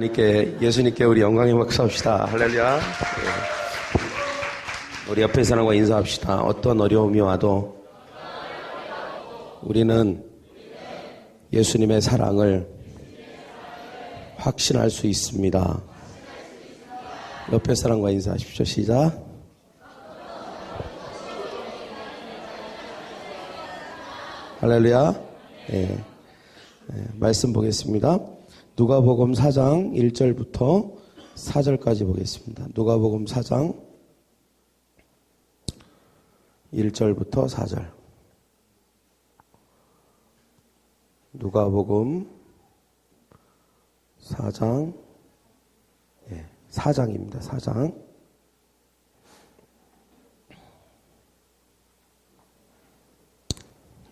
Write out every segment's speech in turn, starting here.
예수님께 우리 영광의 박수 합시다. 할렐루야. 우리 옆에 사람과 인사합시다. 어떤 어려움이 와도 우리는 예수님의 사랑을 확신할 수 있습니다. 옆에 사람과 인사하십시오. 시작. 할렐루야. 말씀 보겠습니다. 누가복음 4장 1절부터 4절까지 보겠습니다. 누가복음 4장 1절부터 4절. 누가복음 4장 4장입니다. 4장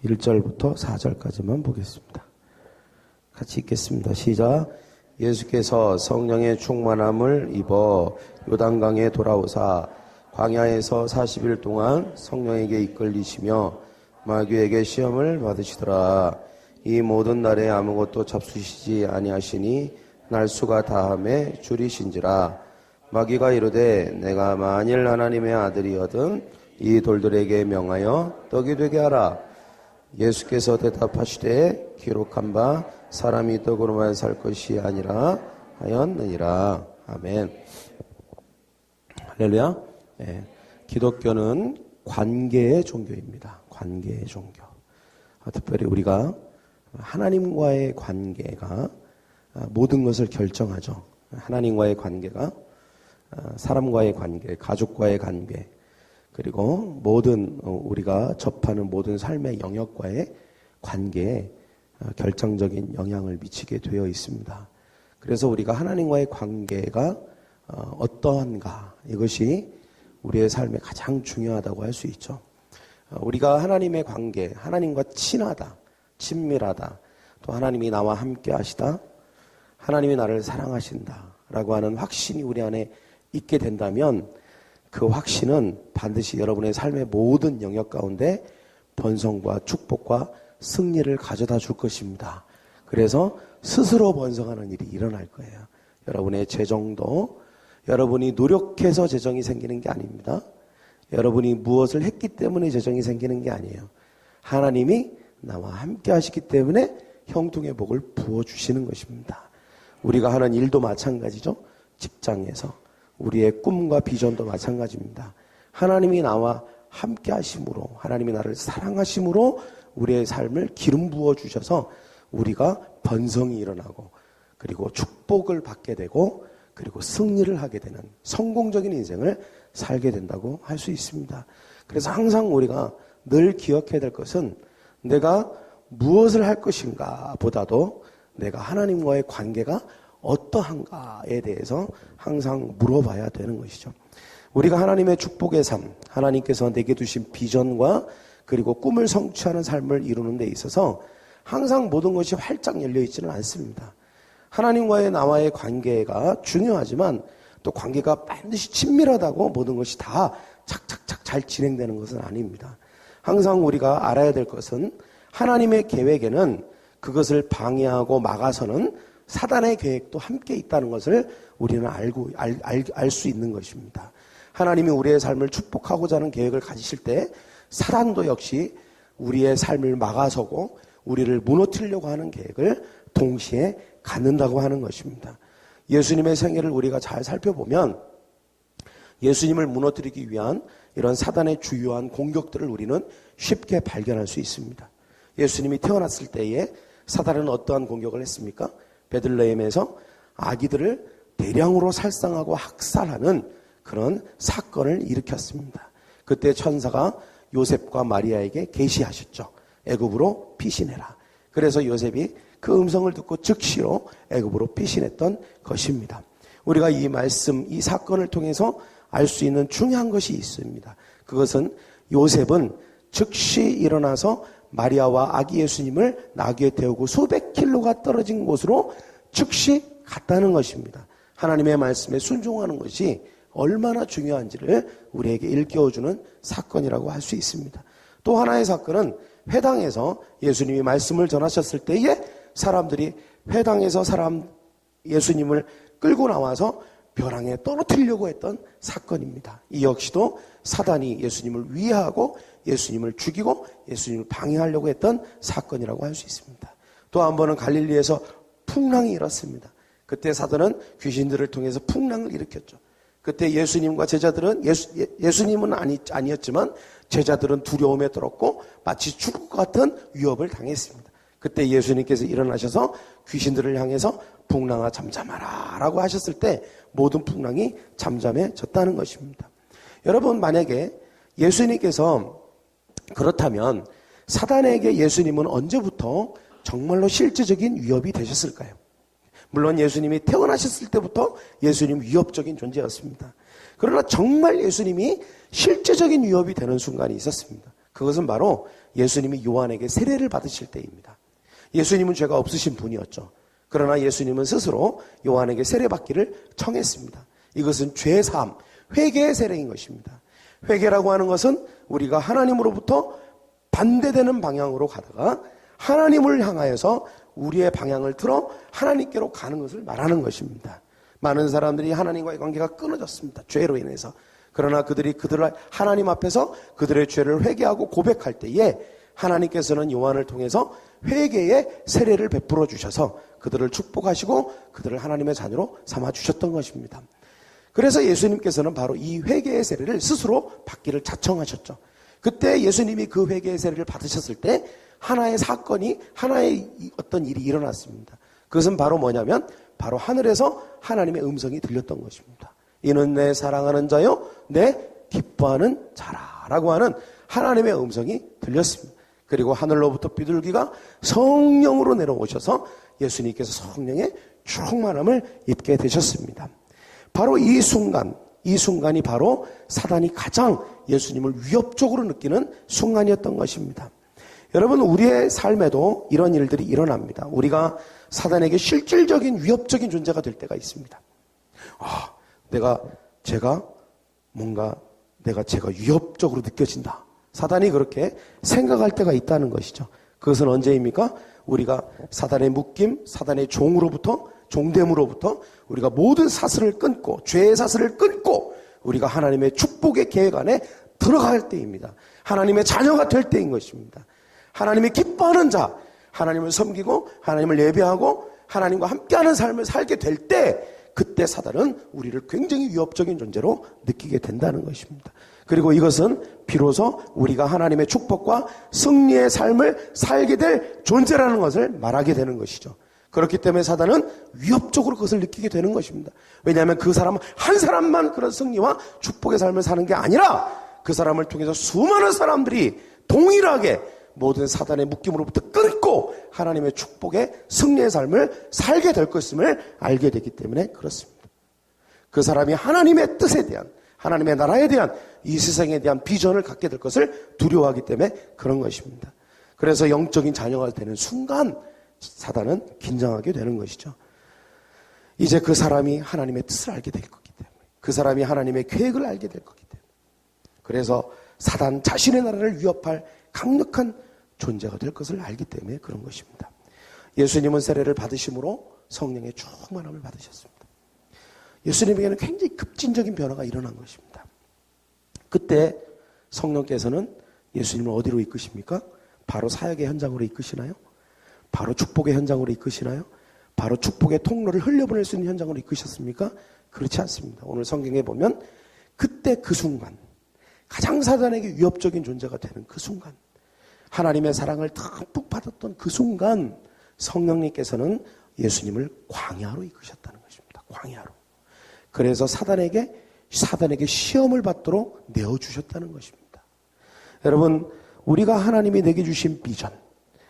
1절부터 4절까지만 보겠습니다. 같이 읽겠습니다. 시작. 예수께서 성령의 충만함을 입어 요단강에 돌아오사 광야에서 40일 동안 성령에게 이끌리시며 마귀에게 시험을 받으시더라. 이 모든 날에 아무것도 잡수시지 아니하시니 날수가 다함에 줄이신지라. 마귀가 이르되 내가 만일 하나님의 아들이거든 이 돌들에게 명하여 떡이 되게 하라. 예수께서 대답하시되 기록한 바 사람이 떡으로만 살 것이 아니라 하였느니라. 아멘. 할렐루야. 기독교는 관계의 종교입니다. 관계의 종교. 특별히 우리가 하나님과의 관계가 모든 것을 결정하죠. 하나님과의 관계가 사람과의 관계, 가족과의 관계, 그리고 모든 우리가 접하는 모든 삶의 영역과의 관계에 결정적인 영향을 미치게 되어 있습니다. 그래서 우리가 하나님과의 관계가 어떠한가, 이것이 우리의 삶에 가장 중요하다고 할 수 있죠. 우리가 하나님의 관계, 하나님과 친하다, 친밀하다, 또 하나님이 나와 함께 하시다, 하나님이 나를 사랑하신다 라고 하는 확신이 우리 안에 있게 된다면 그 확신은 반드시 여러분의 삶의 모든 영역 가운데 번성과 축복과 승리를 가져다 줄 것입니다. 그래서 스스로 번성하는 일이 일어날 거예요. 여러분의 재정도 여러분이 노력해서 재정이 생기는 게 아닙니다. 여러분이 무엇을 했기 때문에 재정이 생기는 게 아니에요. 하나님이 나와 함께 하시기 때문에 형통의 복을 부어주시는 것입니다. 우리가 하는 일도 마찬가지죠. 직장에서 우리의 꿈과 비전도 마찬가지입니다. 하나님이 나와 함께 하심으로, 하나님이 나를 사랑하심으로 우리의 삶을 기름 부어 주셔서 우리가 번성이 일어나고, 그리고 축복을 받게 되고, 그리고 승리를 하게 되는 성공적인 인생을 살게 된다고 할 수 있습니다. 그래서 항상 우리가 늘 기억해야 될 것은 내가 무엇을 할 것인가 보다도 내가 하나님과의 관계가 어떠한가에 대해서 항상 물어봐야 되는 것이죠. 우리가 하나님의 축복의 삶, 하나님께서 내게 두신 비전과 그리고 꿈을 성취하는 삶을 이루는 데 있어서 항상 모든 것이 활짝 열려 있지는 않습니다. 하나님과의 나와의 관계가 중요하지만 또 관계가 반드시 친밀하다고 모든 것이 다 착착착 잘 진행되는 것은 아닙니다. 항상 우리가 알아야 될 것은 하나님의 계획에는 그것을 방해하고 막아서는 사단의 계획도 함께 있다는 것을 우리는 알 수 있는 것입니다. 하나님이 우리의 삶을 축복하고자 하는 계획을 가지실 때 사단도 역시 우리의 삶을 막아서고 우리를 무너뜨리려고 하는 계획을 동시에 갖는다고 하는 것입니다. 예수님의 생애를 우리가 잘 살펴보면 예수님을 무너뜨리기 위한 이런 사단의 주요한 공격들을 우리는 쉽게 발견할 수 있습니다. 예수님이 태어났을 때에 사단은 어떠한 공격을 했습니까? 베들레헴에서 아기들을 대량으로 살상하고 학살하는 그런 사건을 일으켰습니다. 그때 천사가 요셉과 마리아에게 계시하셨죠. 애굽으로 피신해라. 그래서 요셉이 그 음성을 듣고 즉시로 애굽으로 피신했던 것입니다. 우리가 이 말씀, 이 사건을 통해서 알 수 있는 중요한 것이 있습니다. 그것은 요셉은 즉시 일어나서 마리아와 아기 예수님을 나귀에 태우고 수백 킬로가 떨어진 곳으로 즉시 갔다는 것입니다. 하나님의 말씀에 순종하는 것이 얼마나 중요한지를 우리에게 일깨워주는 사건이라고 할 수 있습니다. 또 하나의 사건은 회당에서 예수님이 말씀을 전하셨을 때에 사람들이 회당에서 예수님을 끌고 나와서 벼랑에 떨어뜨리려고 했던 사건입니다. 이 역시도 사단이 예수님을 위해하고 예수님을 죽이고 예수님을 방해하려고 했던 사건이라고 할 수 있습니다. 또 한 번은 갈릴리에서 풍랑이 일었습니다. 그때 사단은 귀신들을 통해서 풍랑을 일으켰죠. 그때 예수님과 제자들은 예수님은 아니었지만 제자들은 두려움에 떨었고 마치 죽을 것 같은 위협을 당했습니다. 그때 예수님께서 일어나셔서 귀신들을 향해서 풍랑아 잠잠하라 라고 하셨을 때 모든 풍랑이 잠잠해졌다는 것입니다. 여러분, 만약에 예수님께서 그렇다면 사단에게 예수님은 언제부터 정말로 실제적인 위협이 되셨을까요? 물론 예수님이 태어나셨을 때부터 예수님 위협적인 존재였습니다. 그러나 정말 예수님이 실제적인 위협이 되는 순간이 있었습니다. 그것은 바로 예수님이 요한에게 세례를 받으실 때입니다. 예수님은 죄가 없으신 분이었죠. 그러나 예수님은 스스로 요한에게 세례받기를 청했습니다. 이것은 죄사함, 회개의 세례인 것입니다. 회개라고 하는 것은 우리가 하나님으로부터 반대되는 방향으로 가다가 하나님을 향하여서 우리의 방향을 틀어 하나님께로 가는 것을 말하는 것입니다. 많은 사람들이 하나님과의 관계가 끊어졌습니다. 죄로 인해서. 그러나 그들이 하나님 앞에서 그들의 죄를 회개하고 고백할 때에 하나님께서는 요한을 통해서 회개의 세례를 베풀어 주셔서 그들을 축복하시고 그들을 하나님의 자녀로 삼아 주셨던 것입니다. 그래서 예수님께서는 바로 이 회개의 세례를 스스로 받기를 자청하셨죠. 그때 예수님이 그 회개의 세례를 받으셨을 때 하나의 사건이, 하나의 어떤 일이 일어났습니다. 그것은 바로 뭐냐면 바로 하늘에서 하나님의 음성이 들렸던 것입니다. 이는 내 사랑하는 자요 내 기뻐하는 자라 라고 하는 하나님의 음성이 들렸습니다. 그리고 하늘로부터 비둘기가 성령으로 내려오셔서 예수님께서 성령의 충만함을 입게 되셨습니다. 바로 이 순간이 바로 사단이 가장 예수님을 위협적으로 느끼는 순간이었던 것입니다. 여러분, 우리의 삶에도 이런 일들이 일어납니다. 우리가 사단에게 실질적인 위협적인 존재가 될 때가 있습니다. 제가 위협적으로 느껴진다. 사단이 그렇게 생각할 때가 있다는 것이죠. 그것은 언제입니까? 우리가 사단의 묶임, 사단의 종됨으로부터 우리가 모든 사슬을 끊고, 죄의 사슬을 끊고 우리가 하나님의 축복의 계획 안에 들어갈 때입니다. 하나님의 자녀가 될 때인 것입니다. 하나님이 기뻐하는 자, 하나님을 섬기고 하나님을 예배하고 하나님과 함께하는 삶을 살게 될 때, 그때 사단은 우리를 굉장히 위협적인 존재로 느끼게 된다는 것입니다. 그리고 이것은 비로소 우리가 하나님의 축복과 승리의 삶을 살게 될 존재라는 것을 말하게 되는 것이죠. 그렇기 때문에 사단은 위협적으로 그것을 느끼게 되는 것입니다. 왜냐하면 그 사람 한 사람만 그런 승리와 축복의 삶을 사는 게 아니라 그 사람을 통해서 수많은 사람들이 동일하게 모든 사단의 묶임으로부터 끊고 하나님의 축복의 승리의 삶을 살게 될 것임을 알게 되기 때문에 그렇습니다. 그 사람이 하나님의 뜻에 대한, 하나님의 나라에 대한, 이 세상에 대한 비전을 갖게 될 것을 두려워하기 때문에 그런 것입니다. 그래서 영적인 자녀가 되는 순간 사단은 긴장하게 되는 것이죠. 이제 그 사람이 하나님의 뜻을 알게 될 거기 때문에, 그 사람이 하나님의 계획을 알게 될 거기 때문에, 그래서 사단 자신의 나라를 위협할 강력한 존재가 될 것을 알기 때문에 그런 것입니다. 예수님은 세례를 받으심으로 성령의 충만함을 받으셨습니다. 예수님에게는 굉장히 급진적인 변화가 일어난 것입니다. 그때 성령께서는 예수님을 어디로 이끄십니까? 바로 사역의 현장으로 이끄시나요? 바로 축복의 현장으로 이끄시나요? 바로 축복의 통로를 흘려보낼 수 있는 현장으로 이끄셨습니까? 그렇지 않습니다. 오늘 성경에 보면 그때 그 순간, 가장 사단에게 위협적인 존재가 되는 그 순간, 하나님의 사랑을 듬뿍 받았던 그 순간 성령님께서는 예수님을 광야로 이끄셨다는 것입니다. 광야로. 그래서 사단에게 시험을 받도록 내어주셨다는 것입니다. 여러분, 우리가 하나님이 내게 주신 비전,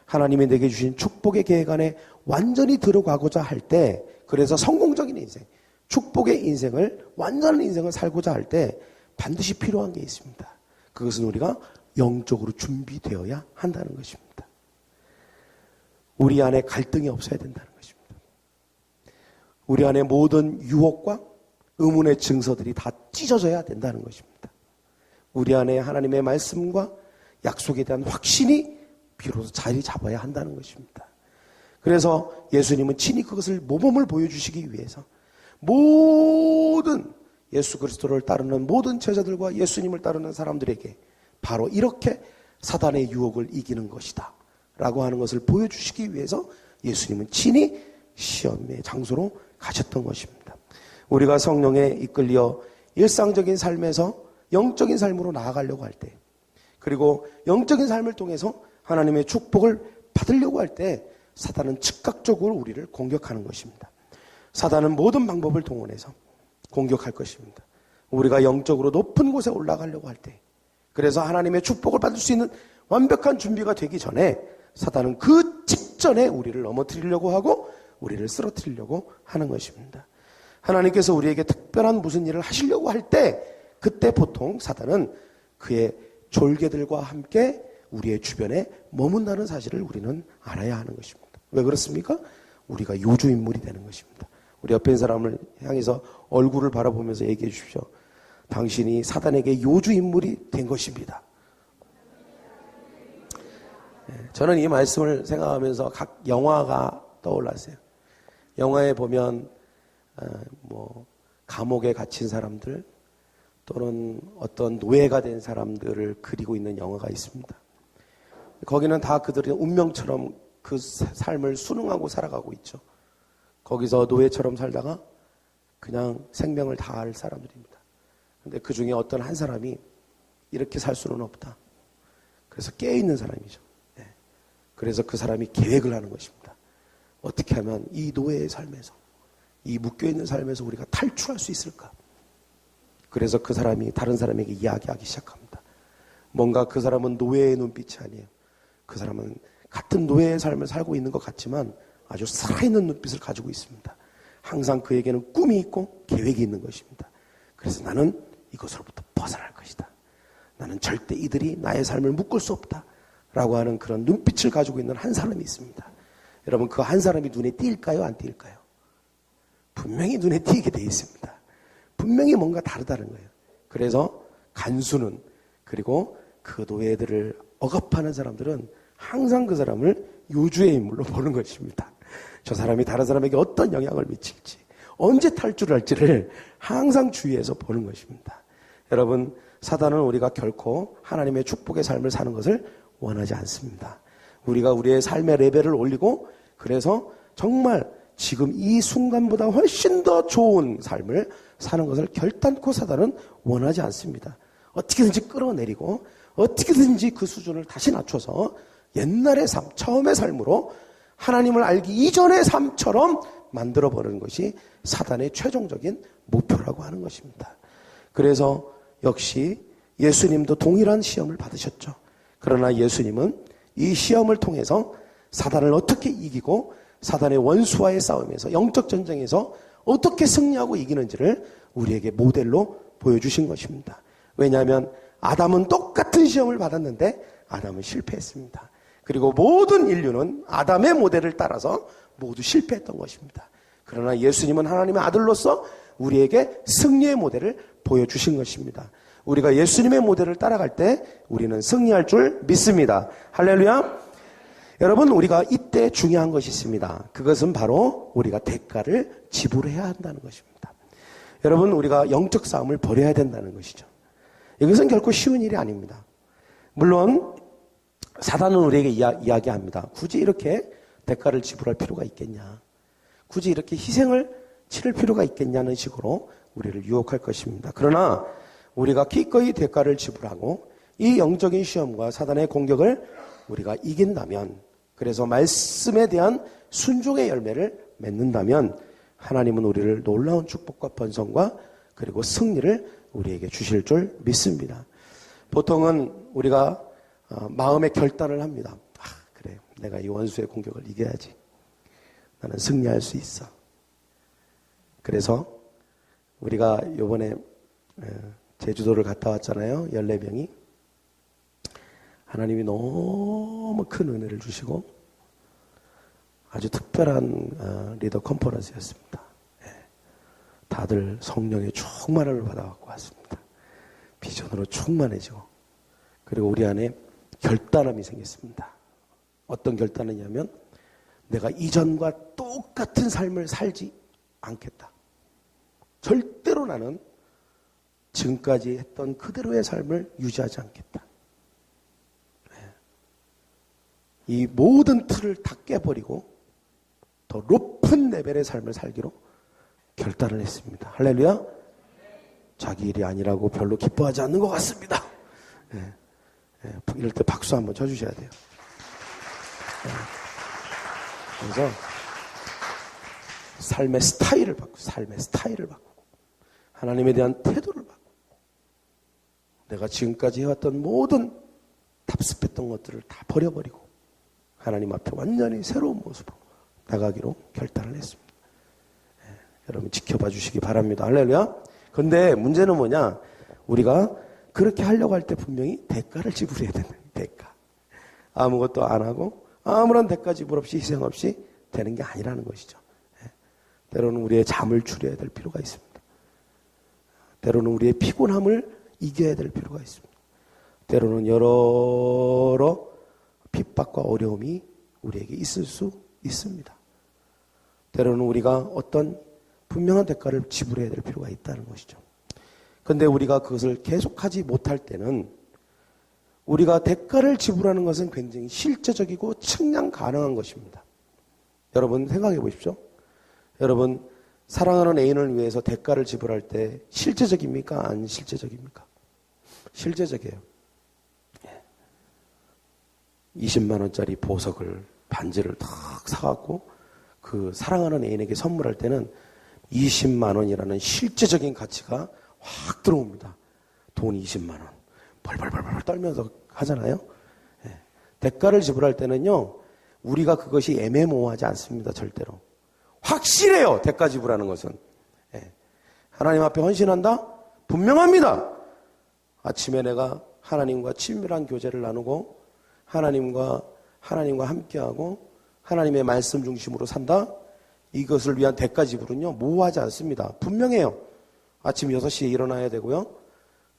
하나님이 내게 주신 축복의 계획 안에 완전히 들어가고자 할 때, 그래서 성공적인 인생, 축복의 인생을, 완전한 인생을 살고자 할 때 반드시 필요한 게 있습니다. 그것은 우리가 영적으로 준비되어야 한다는 것입니다. 우리 안에 갈등이 없어야 된다는 것입니다. 우리 안에 모든 유혹과 의문의 증서들이 다 찢어져야 된다는 것입니다. 우리 안에 하나님의 말씀과 약속에 대한 확신이 비로소 자리 잡아야 한다는 것입니다. 그래서 예수님은 친히 그것을 모범을 보여주시기 위해서 모든 예수 그리스도를 따르는 모든 제자들과 예수님을 따르는 사람들에게 바로 이렇게 사단의 유혹을 이기는 것이다 라고 하는 것을 보여주시기 위해서 예수님은 친히 시험의 장소로 가셨던 것입니다. 우리가 성령에 이끌려 일상적인 삶에서 영적인 삶으로 나아가려고 할 때, 그리고 영적인 삶을 통해서 하나님의 축복을 받으려고 할 때 사단은 즉각적으로 우리를 공격하는 것입니다. 사단은 모든 방법을 동원해서 공격할 것입니다. 우리가 영적으로 높은 곳에 올라가려고 할 때, 그래서 하나님의 축복을 받을 수 있는 완벽한 준비가 되기 전에 사단은 그 직전에 우리를 넘어뜨리려고 하고 우리를 쓰러뜨리려고 하는 것입니다. 하나님께서 우리에게 특별한 무슨 일을 하시려고 할 때, 그때 보통 사단은 그의 졸개들과 함께 우리의 주변에 머문다는 사실을 우리는 알아야 하는 것입니다. 왜 그렇습니까? 우리가 요주인물이 되는 것입니다. 우리 옆에 있는 사람을 향해서 얼굴을 바라보면서 얘기해 주십시오. 당신이 사단에게 요주인물이 된 것입니다. 저는 이 말씀을 생각하면서 각 영화가 떠올랐어요. 영화에 보면 감옥에 갇힌 사람들 또는 어떤 노예가 된 사람들을 그리고 있는 영화가 있습니다. 거기는 다 그들의 운명처럼 그 삶을 순응하고 살아가고 있죠. 거기서 노예처럼 살다가 그냥 생명을 다할 사람들입니다. 근데 그 중에 어떤 한 사람이 이렇게 살 수는 없다. 그래서 깨어있는 사람이죠. 그래서 그 사람이 계획을 하는 것입니다. 어떻게 하면 이 노예의 삶에서, 이 묶여있는 삶에서 우리가 탈출할 수 있을까? 그래서 그 사람이 다른 사람에게 이야기하기 시작합니다. 뭔가 그 사람은 노예의 눈빛이 아니에요. 그 사람은 같은 노예의 삶을 살고 있는 것 같지만 아주 살아있는 눈빛을 가지고 있습니다. 항상 그에게는 꿈이 있고 계획이 있는 것입니다. 그래서 나는 이것으로부터 벗어날 것이다. 나는 절대 이들이 나의 삶을 묶을 수 없다. 라고 하는 그런 눈빛을 가지고 있는 한 사람이 있습니다. 여러분, 그 한 사람이 눈에 띄일까요? 안 띄일까요? 분명히 눈에 띄게 돼 있습니다. 분명히 뭔가 다르다는 거예요. 그래서 간수는, 그리고 그 노예들을 억압하는 사람들은 항상 그 사람을 요주의 인물로 보는 것입니다. 저 사람이 다른 사람에게 어떤 영향을 미칠지, 언제 탈출할지를 항상 주의해서 보는 것입니다. 여러분, 사단은 우리가 결코 하나님의 축복의 삶을 사는 것을 원하지 않습니다. 우리가 우리의 삶의 레벨을 올리고, 그래서 정말 지금 이 순간보다 훨씬 더 좋은 삶을 사는 것을 결단코 사단은 원하지 않습니다. 어떻게든지 끌어내리고 어떻게든지 그 수준을 다시 낮춰서 옛날의 삶, 처음의 삶으로 하나님을 알기 이전의 삶처럼 만들어버리는 것이 사단의 최종적인 목표라고 하는 것입니다. 그래서 역시 예수님도 동일한 시험을 받으셨죠. 그러나 예수님은 이 시험을 통해서 사단을 어떻게 이기고 사단의 원수와의 싸움에서, 영적 전쟁에서 어떻게 승리하고 이기는지를 우리에게 모델로 보여주신 것입니다. 왜냐하면 아담은 똑같은 시험을 받았는데 아담은 실패했습니다. 그리고 모든 인류는 아담의 모델을 따라서 모두 실패했던 것입니다. 그러나 예수님은 하나님의 아들로서 우리에게 승리의 모델을 보여주신 것입니다. 우리가 예수님의 모델을 따라갈 때 우리는 승리할 줄 믿습니다. 할렐루야. 여러분, 우리가 이때 중요한 것이 있습니다. 그것은 바로 우리가 대가를 지불해야 한다는 것입니다. 여러분, 우리가 영적 싸움을 벌여야 된다는 것이죠. 이것은 결코 쉬운 일이 아닙니다. 물론 사단은 우리에게 이야기합니다. 굳이 이렇게 대가를 지불할 필요가 있겠냐, 굳이 이렇게 희생을 치를 필요가 있겠냐는 식으로 우리를 유혹할 것입니다. 그러나 우리가 기꺼이 대가를 지불하고 이 영적인 시험과 사단의 공격을 우리가 이긴다면, 그래서 말씀에 대한 순종의 열매를 맺는다면 하나님은 우리를 놀라운 축복과 번성과 그리고 승리를 우리에게 주실 줄 믿습니다. 보통은 우리가 마음의 결단을 합니다. 그래, 내가 이 원수의 공격을 이겨야지. 나는 승리할 수 있어. 그래서 우리가 이번에 제주도를 갔다 왔잖아요. 14명이. 하나님이 너무 큰 은혜를 주시고 아주 특별한 리더 컨퍼런스였습니다. 다들 성령의 충만함을 받아갖고 왔습니다. 비전으로 충만해지고, 그리고 우리 안에 결단함이 생겼습니다. 어떤 결단이냐면 내가 이전과 똑같은 삶을 살지 않겠다. 절대로 나는 지금까지 했던 그대로의 삶을 유지하지 않겠다. 이 모든 틀을 다 깨버리고 더 높은 레벨의 삶을 살기로 결단을 했습니다. 할렐루야. 자기 일이 아니라고 별로 기뻐하지 않는 것 같습니다. 이럴 때 박수 한번 쳐주셔야 돼요. 그래서 삶의 스타일을 바꾸고 하나님에 대한 태도를 바꾸고 내가 지금까지 해왔던 모든 답습했던 것들을 다 버려버리고 하나님 앞에 완전히 새로운 모습으로 나가기로 결단을 했습니다. 여러분 지켜봐 주시기 바랍니다. 할렐루야. 근데 문제는 뭐냐? 우리가 그렇게 하려고 할 때 분명히 대가를 지불해야 된다. 대가. 아무것도 안 하고 아무런 대가 지불 없이 희생 없이 되는 게 아니라는 것이죠. 때로는 우리의 잠을 줄여야 될 필요가 있습니다. 때로는 우리의 피곤함을 이겨야 될 필요가 있습니다. 때로는 여러 핍박과 어려움이 우리에게 있을 수 있습니다. 때로는 우리가 어떤 분명한 대가를 지불해야 될 필요가 있다는 것이죠. 그런데 우리가 그것을 계속하지 못할 때는 우리가 대가를 지불하는 것은 굉장히 실제적이고 측량 가능한 것입니다. 여러분 생각해 보십시오. 여러분 사랑하는 애인을 위해서 대가를 지불할 때 실제적입니까? 안 실제적입니까? 실제적이에요. 20만 원짜리 보석을 반지를 탁 사갖고 그 사랑하는 애인에게 선물할 때는 20만 원이라는 실제적인 가치가 확 들어옵니다. 돈 20만 원. 벌벌벌벌 떨면서 하잖아요. 대가를 지불할 때는요. 우리가 그것이 애매모호하지 않습니다. 절대로. 확실해요. 대가 지불하는 것은. 하나님 앞에 헌신한다? 분명합니다. 아침에 내가 하나님과 친밀한 교제를 나누고 하나님과 함께하고 하나님의 말씀 중심으로 산다? 이것을 위한 대가 지불은요. 모호하지 않습니다. 분명해요. 아침 6시에 일어나야 되고요.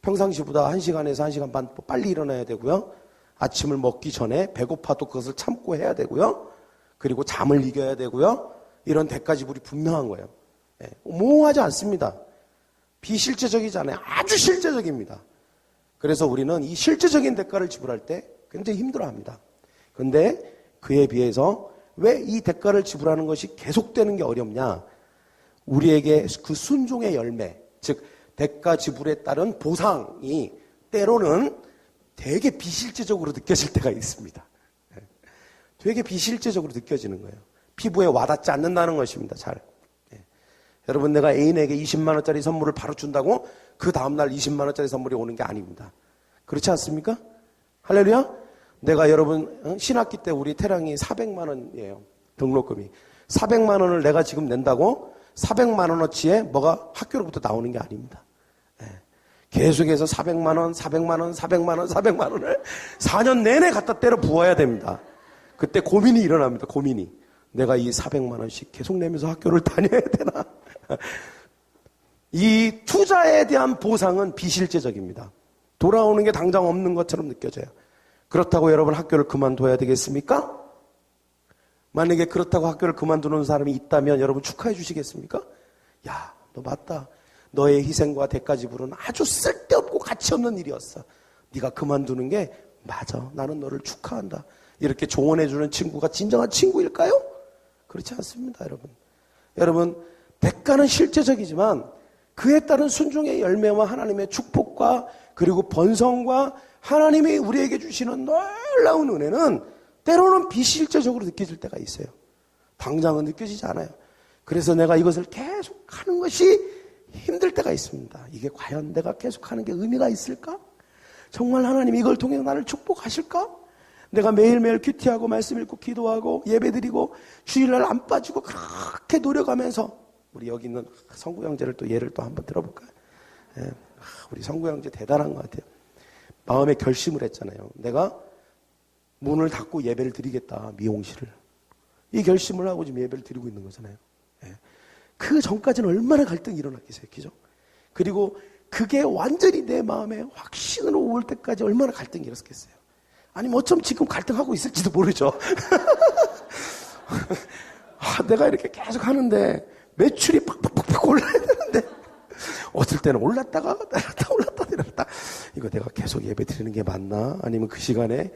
평상시보다 1시간에서 1시간 반 빨리 일어나야 되고요. 아침을 먹기 전에 배고파도 그것을 참고 해야 되고요. 그리고 잠을 이겨야 되고요. 이런 대가 지불이 분명한 거예요. 모호하지 않습니다. 비실제적이지 않아요. 아주 실제적입니다. 그래서 우리는 이 실제적인 대가를 지불할 때 굉장히 힘들어합니다. 그런데 그에 비해서 왜 이 대가를 지불하는 것이 계속되는 게 어렵냐? 우리에게 그 순종의 열매, 즉 대가 지불에 따른 보상이 때로는 되게 비실제적으로 느껴질 때가 있습니다. 되게 비실제적으로 느껴지는 거예요. 피부에 와닿지 않는다는 것입니다. 잘. 여러분 내가 애인에게 20만 원짜리 선물을 바로 준다고 그 다음날 20만 원짜리 선물이 오는 게 아닙니다. 그렇지 않습니까? 할렐루야? 내가 여러분 신학기 때 우리 태량이 400만 원이에요. 등록금이. 400만 원을 내가 지금 낸다고 400만 원어치에 뭐가 학교로부터 나오는 게 아닙니다. 계속해서 400만 원, 400만 원, 400만 원, 400만 원을 4년 내내 갖다 때려 부어야 됩니다. 그때 고민이 일어납니다. 고민이. 내가 이 400만 원씩 계속 내면서 학교를 다녀야 되나? 이 투자에 대한 보상은 비실제적입니다. 돌아오는 게 당장 없는 것처럼 느껴져요. 그렇다고 여러분 학교를 그만둬야 되겠습니까? 만약에 그렇다고 학교를 그만두는 사람이 있다면 여러분 축하해 주시겠습니까? 야, 너 맞다. 너의 희생과 대가 지불은 아주 쓸데없고 가치없는 일이었어. 네가 그만두는 게 맞아. 나는 너를 축하한다. 이렇게 조언해 주는 친구가 진정한 친구일까요? 그렇지 않습니다, 여러분. 여러분, 대가는 실제적이지만 그에 따른 순종의 열매와 하나님의 축복과 그리고 번성과 하나님이 우리에게 주시는 놀라운 은혜는 때로는 비실제적으로 느껴질 때가 있어요. 당장은 느껴지지 않아요. 그래서 내가 이것을 계속 하는 것이 힘들 때가 있습니다. 이게 과연 내가 계속 하는 게 의미가 있을까? 정말 하나님 이걸 통해 나를 축복하실까? 내가 매일매일 큐티하고 말씀 읽고 기도하고 예배드리고 주일날 안 빠지고 그렇게 노력하면서 우리 여기 있는 성구 형제를 또 예를 또 한번 들어볼까요? 우리 성구 형제 대단한 것 같아요. 마음에 결심을 했잖아요. 내가 문을 닫고 예배를 드리겠다. 미용실을. 이 결심을 하고 지금 예배를 드리고 있는 거잖아요. 그 전까지는 얼마나 갈등이 일어났겠어요. 그죠? 그리고 그게 완전히 내 마음에 확신으로 올 때까지 얼마나 갈등이 일어났겠어요. 아니면 어쩜 지금 갈등하고 있을지도 모르죠. 내가 이렇게 계속 하는데 매출이 팍팍팍팍 올라야 되는데 어떨 때는 올랐다가 내렸다. 이거 내가 계속 예배 드리는 게 맞나? 아니면 그 시간에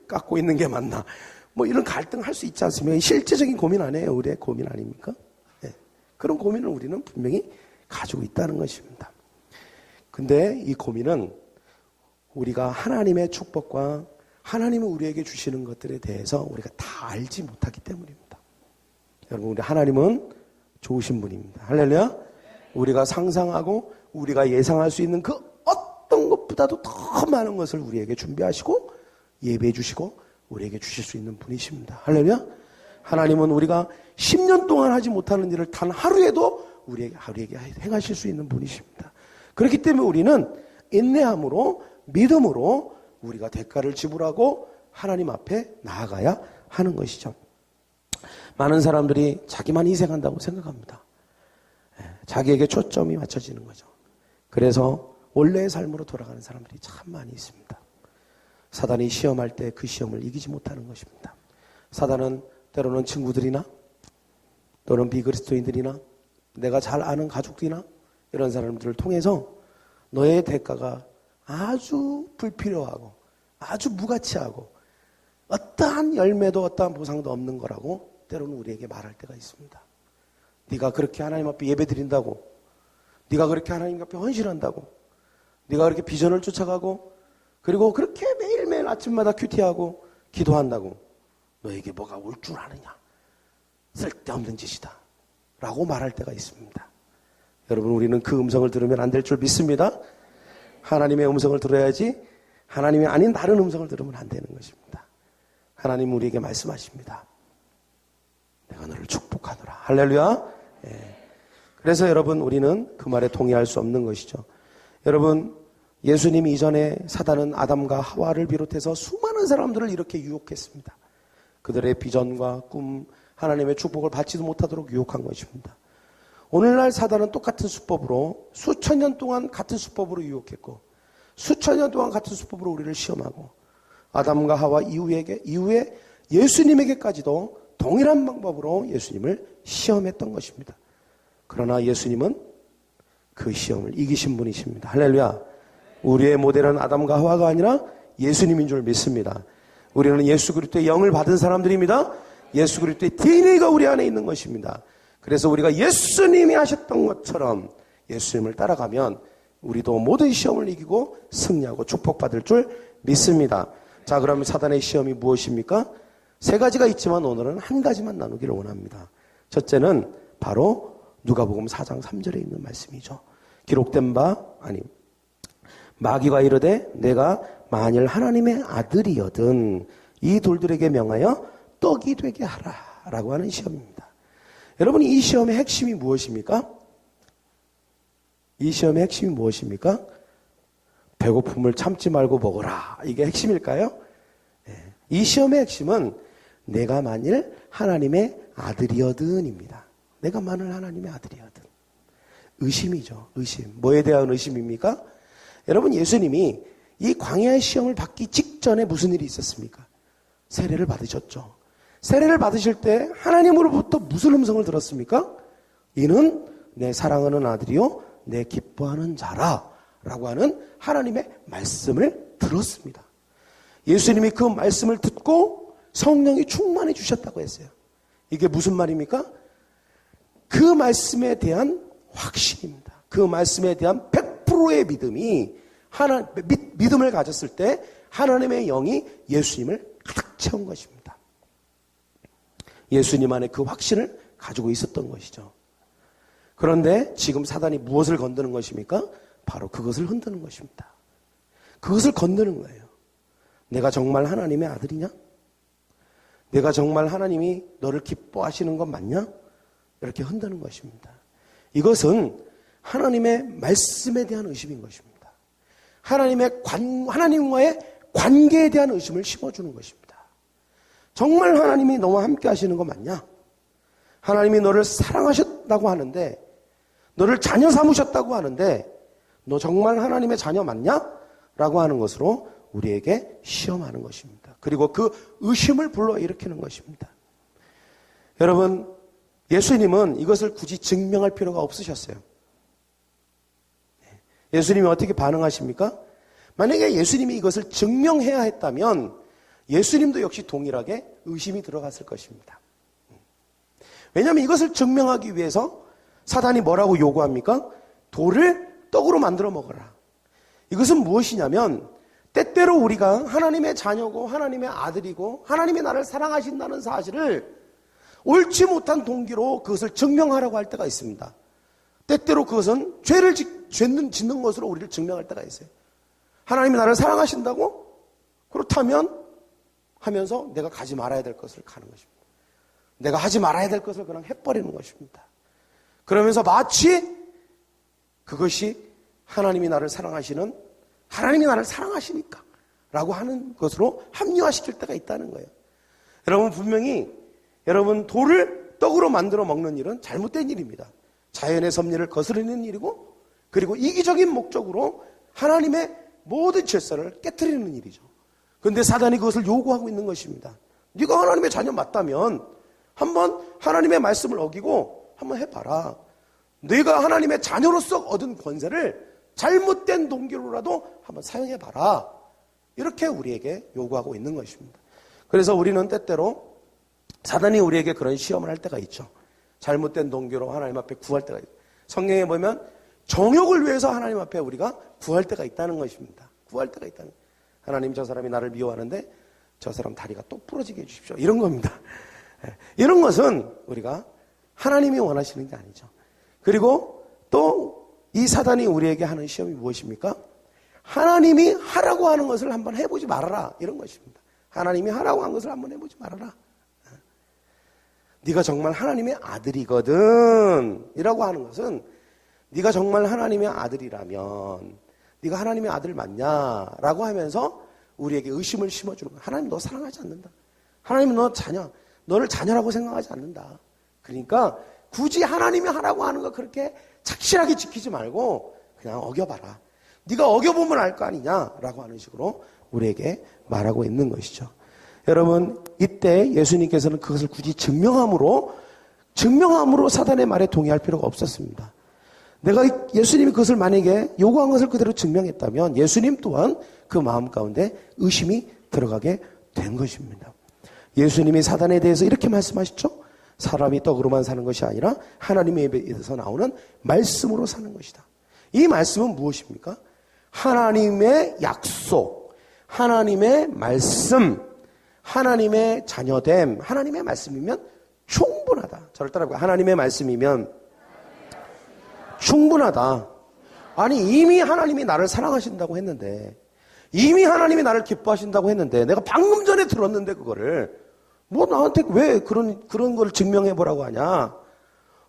깎고 있는 게 맞나? 뭐 이런 갈등할 수 있지 않습니까? 실제적인 고민 아니에요. 우리의 고민 아닙니까? 네. 그런 고민을 우리는 분명히 가지고 있다는 것입니다. 근데 이 고민은 우리가 하나님의 축복과 하나님은 우리에게 주시는 것들에 대해서 우리가 다 알지 못하기 때문입니다. 여러분, 우리 하나님은 좋으신 분입니다. 할렐루야. 우리가 상상하고 우리가 예상할 수 있는 그 어떤 것보다도 더 많은 것을 우리에게 준비하시고 예배해 주시고 우리에게 주실 수 있는 분이십니다. 할렐루야. 하나님은 우리가 10년 동안 하지 못하는 일을 단 하루에도 우리에게 행하실 수 있는 분이십니다. 그렇기 때문에 우리는 인내함으로 믿음으로 우리가 대가를 지불하고 하나님 앞에 나아가야 하는 것이죠. 많은 사람들이 자기만 희생한다고 생각합니다. 자기에게 초점이 맞춰지는 거죠. 그래서 원래의 삶으로 돌아가는 사람들이 참 많이 있습니다. 사단이 시험할 때 그 시험을 이기지 못하는 것입니다. 사단은 때로는 친구들이나 또는 비그리스도인들이나 내가 잘 아는 가족들이나 이런 사람들을 통해서 너의 대가가 아주 불필요하고 아주 무가치하고 어떠한 열매도 어떠한 보상도 없는 거라고 때로는 우리에게 말할 때가 있습니다. 네가 그렇게 하나님 앞에 예배드린다고, 네가 그렇게 하나님 앞에 헌신한다고, 네가 그렇게 비전을 쫓아가고 그리고 그렇게 매일매일 아침마다 큐티하고 기도한다고 너에게 뭐가 올 줄 아느냐? 쓸데없는 짓이다 라고 말할 때가 있습니다. 여러분, 우리는 그 음성을 들으면 안 될 줄 믿습니다. 하나님의 음성을 들어야지 하나님이 아닌 다른 음성을 들으면 안 되는 것입니다. 하나님 우리에게 말씀하십니다. 내가 너를 축복하노라. 할렐루야. 예. 그래서 여러분, 우리는 그 말에 동의할 수 없는 것이죠. 여러분, 예수님 이전에 사단은 아담과 하와를 비롯해서 수많은 사람들을 이렇게 유혹했습니다. 그들의 비전과 꿈, 하나님의 축복을 받지도 못하도록 유혹한 것입니다. 오늘날 사단은 똑같은 수법으로 수천 년 동안 같은 수법으로 유혹했고 수천 년 동안 같은 수법으로 우리를 시험하고 아담과 하와 이후에 예수님에게까지도 동일한 방법으로 예수님을 시험했던 것입니다. 그러나 예수님은 그 시험을 이기신 분이십니다. 할렐루야. 우리의 모델은 아담과 하와가 아니라 예수님인 줄 믿습니다. 우리는 예수 그리스도의 영을 받은 사람들입니다. 예수 그리스도의 DNA가 우리 안에 있는 것입니다. 그래서 우리가 예수님이 하셨던 것처럼 예수님을 따라가면 우리도 모든 시험을 이기고 승리하고 축복받을 줄 믿습니다. 자, 그러면 사단의 시험이 무엇입니까? 세 가지가 있지만 오늘은 한 가지만 나누기를 원합니다. 첫째는 바로 누가복음 4장 3절에 있는 말씀이죠. 기록된 바 마귀가 이르되 내가 만일 하나님의 아들이여든 이 돌들에게 명하여 떡이 되게 하라 라고 하는 시험입니다. 여러분, 이 시험의 핵심이 무엇입니까? 이 시험의 핵심이 무엇입니까? 배고픔을 참지 말고 먹어라. 이게 핵심일까요? 이 시험의 핵심은 내가 만일 하나님의 아들이여든입니다. 내가 만일 하나님의 아들이여든. 의심이죠. 의심. 뭐에 대한 의심입니까? 여러분, 예수님이 이 광야의 시험을 받기 직전에 무슨 일이 있었습니까? 세례를 받으셨죠. 세례를 받으실 때 하나님으로부터 무슨 음성을 들었습니까? 이는 내 사랑하는 아들이요 내 기뻐하는 자라 라고 하는 하나님의 말씀을 들었습니다. 예수님이 그 말씀을 듣고 성령이 충만해 주셨다고 했어요. 이게 무슨 말입니까? 그 말씀에 대한 확신입니다. 그 말씀에 대한 100%의 믿음을 가졌을 때 하나님의 영이 예수님을 가득 채운 것입니다. 예수님 안에 그 확신을 가지고 있었던 것이죠. 그런데 지금 사단이 무엇을 건드는 것입니까? 바로 그것을 흔드는 것입니다. 그것을 건드는 거예요. 내가 정말 하나님의 아들이냐? 내가 정말 하나님이 너를 기뻐하시는 건 맞냐? 이렇게 흔드는 것입니다. 이것은 하나님의 말씀에 대한 의심인 것입니다. 하나님과의 관계에 대한 의심을 심어주는 것입니다. 정말 하나님이 너와 함께 하시는 거 맞냐? 하나님이 너를 사랑하셨다고 하는데, 너를 자녀 삼으셨다고 하는데, 너 정말 하나님의 자녀 맞냐? 라고 하는 것으로 우리에게 시험하는 것입니다. 그리고 그 의심을 불러일으키는 것입니다. 여러분, 예수님은 이것을 굳이 증명할 필요가 없으셨어요. 예수님이 어떻게 반응하십니까? 만약에 예수님이 이것을 증명해야 했다면 예수님도 역시 동일하게 의심이 들어갔을 것입니다. 왜냐하면 이것을 증명하기 위해서 사단이 뭐라고 요구합니까? 돌을 떡으로 만들어 먹어라. 이것은 무엇이냐면 때때로 우리가 하나님의 자녀고 하나님의 아들이고 하나님이 나를 사랑하신다는 사실을 옳지 못한 동기로 그것을 증명하라고 할 때가 있습니다. 때때로 그것은 죄를 짓는 것으로 우리를 증명할 때가 있어요. 하나님이 나를 사랑하신다고? 그렇다면 하면서 내가 가지 말아야 될 것을 가는 것입니다. 내가 하지 말아야 될 것을 그냥 해버리는 것입니다. 그러면서 마치 그것이 하나님이 나를 사랑하시니까 라고 하는 것으로 합리화시킬 때가 있다는 거예요. 여러분, 분명히 여러분, 돌을 떡으로 만들어 먹는 일은 잘못된 일입니다. 자연의 섭리를 거스르는 일이고, 그리고 이기적인 목적으로 하나님의 모든 질서를 깨트리는 일이죠. 그런데 사단이 그것을 요구하고 있는 것입니다. 네가 하나님의 자녀 맞다면 한번 하나님의 말씀을 어기고 한번 해봐라. 네가 하나님의 자녀로서 얻은 권세를 잘못된 동기로라도 한번 사용해봐라. 이렇게 우리에게 요구하고 있는 것입니다. 그래서 우리는 때때로 사단이 우리에게 그런 시험을 할 때가 있죠. 잘못된 동기로 하나님 앞에 구할 때가 있죠. 성경에 보면 정욕을 위해서 하나님 앞에 우리가 구할 때가 있다는 것입니다. 구할 때가 있다는 거예요. 하나님, 저 사람이 나를 미워하는데 저 사람 다리가 똑 부러지게 해주십시오. 이런 겁니다. 이런 것은 우리가 하나님이 원하시는 게 아니죠. 그리고 또 이 사단이 우리에게 하는 시험이 무엇입니까? 하나님이 하라고 하는 것을 한번 해보지 말아라. 이런 것입니다. 하나님이 하라고 한 것을 한번 해보지 말아라. 네가 정말 하나님의 아들이거든 이라고 하는 것은 네가 정말 하나님의 아들이라면 네가 하나님의 아들 맞냐라고 하면서 우리에게 의심을 심어주는 거야. 하나님 너 사랑하지 않는다. 하나님은 너 자녀, 너를 자녀라고 생각하지 않는다. 그러니까 굳이 하나님이 하라고 하는 거 그렇게 착실하게 지키지 말고 그냥 어겨봐라. 네가 어겨보면 알 거 아니냐라고 하는 식으로 우리에게 말하고 있는 것이죠. 여러분, 이때 예수님께서는 그것을 굳이 증명함으로 사단의 말에 동의할 필요가 없었습니다. 예수님이 그것을 만약에 요구한 것을 그대로 증명했다면 예수님 또한 그 마음 가운데 의심이 들어가게 된 것입니다. 예수님이 사단에 대해서 이렇게 말씀하시죠. 사람이 떡으로만 사는 것이 아니라 하나님의 입에서 나오는 말씀으로 사는 것이다. 이 말씀은 무엇입니까? 하나님의 약속, 하나님의 말씀, 하나님의 자녀됨, 하나님의 말씀이면 충분하다. 저를 따라해볼까요? 하나님의 말씀이면 충분하다. 아니, 이미 하나님이 나를 사랑하신다고 했는데, 이미 하나님이 나를 기뻐하신다고 했는데, 내가 방금 전에 들었는데 그거를 뭐 나한테 왜 그런 걸 증명해보라고 하냐?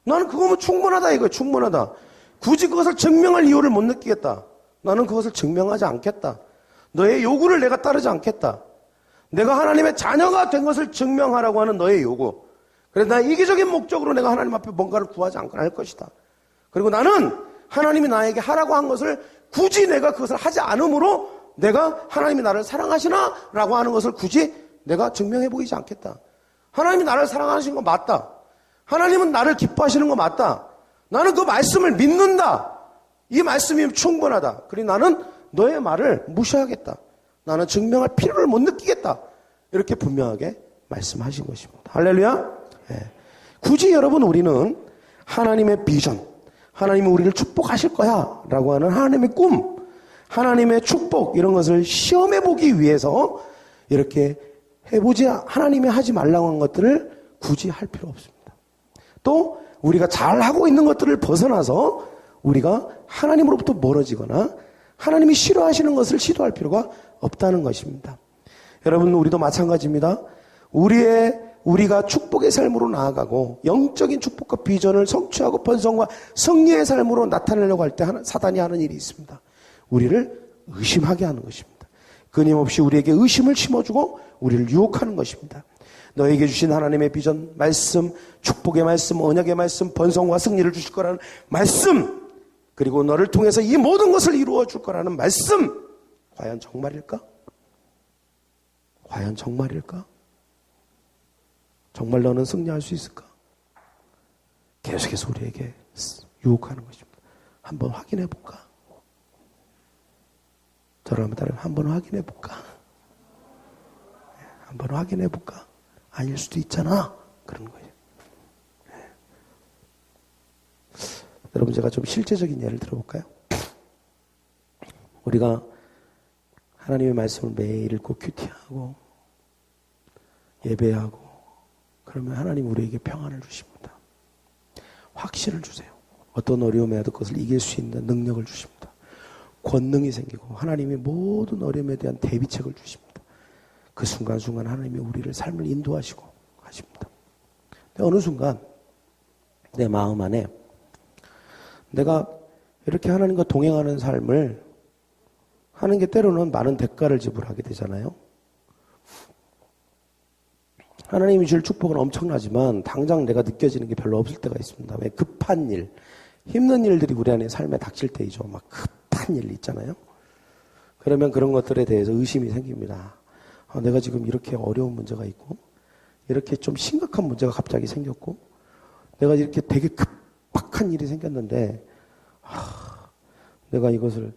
나는 그거면 충분하다 이거예요. 충분하다. 굳이 그것을 증명할 이유를 못 느끼겠다. 나는 그것을 증명하지 않겠다. 너의 요구를 내가 따르지 않겠다. 내가 하나님의 자녀가 된 것을 증명하라고 하는 너의 요구. 그래서 나 이기적인 목적으로 내가 하나님 앞에 뭔가를 구하지 않을 것이다. 그리고 나는 하나님이 나에게 하라고 한 것을 굳이 내가 그것을 하지 않으므로 내가 하나님이 나를 사랑하시나? 라고 하는 것을 굳이 내가 증명해 보이지 않겠다. 하나님이 나를 사랑하시는 거 맞다. 하나님은 나를 기뻐하시는 거 맞다. 나는 그 말씀을 믿는다. 이 말씀이 충분하다. 그리고 나는 너의 말을 무시하겠다. 나는 증명할 필요를 못 느끼겠다. 이렇게 분명하게 말씀하신 것입니다. 할렐루야. 예. 굳이 여러분 우리는 하나님의 비전, 하나님이 우리를 축복하실 거야 라고 하는 하나님의 꿈, 하나님의 축복 이런 것을 시험해 보기 위해서 이렇게 해보지 하나님이 하지 말라고 한 것들을 굳이 할 필요 없습니다. 또 우리가 잘하고 있는 것들을 벗어나서 우리가 하나님으로부터 멀어지거나 하나님이 싫어하시는 것을 시도할 필요가 없다는 것입니다. 여러분, 우리도 마찬가지입니다. 우리가 축복의 삶으로 나아가고 영적인 축복과 비전을 성취하고 번성과 승리의 삶으로 나타내려고 할 때 사단이 하는 일이 있습니다. 우리를 의심하게 하는 것입니다. 끊임없이 우리에게 의심을 심어주고 우리를 유혹하는 것입니다. 너에게 주신 하나님의 비전, 말씀, 축복의 말씀, 언약의 말씀, 번성과 승리를 주실 거라는 말씀, 그리고 너를 통해서 이 모든 것을 이루어 줄 거라는 말씀, 과연 정말일까? 과연 정말일까? 정말 너는 승리할 수 있을까? 계속해서 우리에게 유혹하는 것입니다. 한번 확인해 볼까? 저를 한번 따라해 한번 확인해 볼까? 한번 확인해 볼까? 아닐 수도 있잖아. 그런 거예요. 여러분 제가 좀 실제적인 예를 들어볼까요? 우리가 하나님의 말씀을 매일 읽고 큐티하고 예배하고 그러면 하나님 우리에게 평안을 주십니다. 확신을 주세요. 어떤 어려움에도 그것을 이길 수 있는 능력을 주십니다. 권능이 생기고 하나님이 모든 어려움에 대한 대비책을 주십니다. 그 순간순간 하나님이 우리를 삶을 인도하시고 하십니다. 어느 순간 내 마음 안에 내가 이렇게 하나님과 동행하는 삶을 하는 게 때로는 많은 대가를 지불하게 되잖아요. 하나님이 줄 축복은 엄청나지만 당장 내가 느껴지는 게 별로 없을 때가 있습니다. 왜? 급한 일, 힘든 일들이 우리 안에 삶에 닥칠 때이죠. 막 급한 일 있잖아요. 그러면 그런 것들에 대해서 의심이 생깁니다. 내가 지금 이렇게 어려운 문제가 있고 이렇게 좀 심각한 문제가 갑자기 생겼고 내가 이렇게 되게 급박한 일이 생겼는데 내가 이것을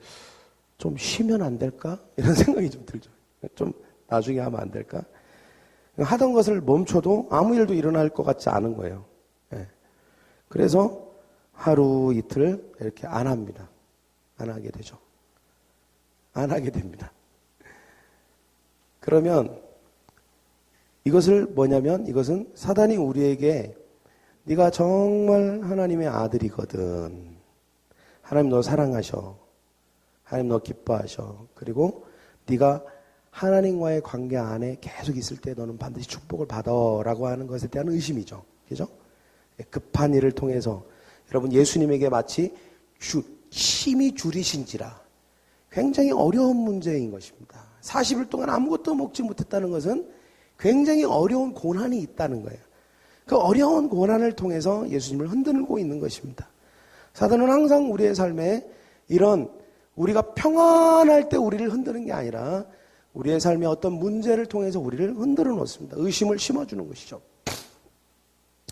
좀 쉬면 안 될까? 이런 생각이 좀 들죠. 좀 나중에 하면 안 될까? 하던 것을 멈춰도 아무 일도 일어날 것 같지 않은 거예요. 그래서 하루 이틀 이렇게 안 합니다. 안 하게 되죠. 안 하게 됩니다. 그러면 이것을 뭐냐면 이것은 사단이 우리에게 네가 정말 하나님의 아들이거든. 하나님 너 사랑하셔. 하나님 너 기뻐하셔. 그리고 네가 하나님과의 관계 안에 계속 있을 때 너는 반드시 축복을 받아라고 하는 것에 대한 의심이죠. 그죠? 급한 일을 통해서 여러분 예수님에게 마치 힘이 줄이신지라 굉장히 어려운 문제인 것입니다. 40일 동안 아무것도 먹지 못했다는 것은 굉장히 어려운 고난이 있다는 거예요. 그 어려운 고난을 통해서 예수님을 흔들고 있는 것입니다. 사단은 항상 우리의 삶에 이런 우리가 평안할 때 우리를 흔드는 게 아니라 우리의 삶에 어떤 문제를 통해서 우리를 흔들어 놓습니다. 의심을 심어주는 것이죠.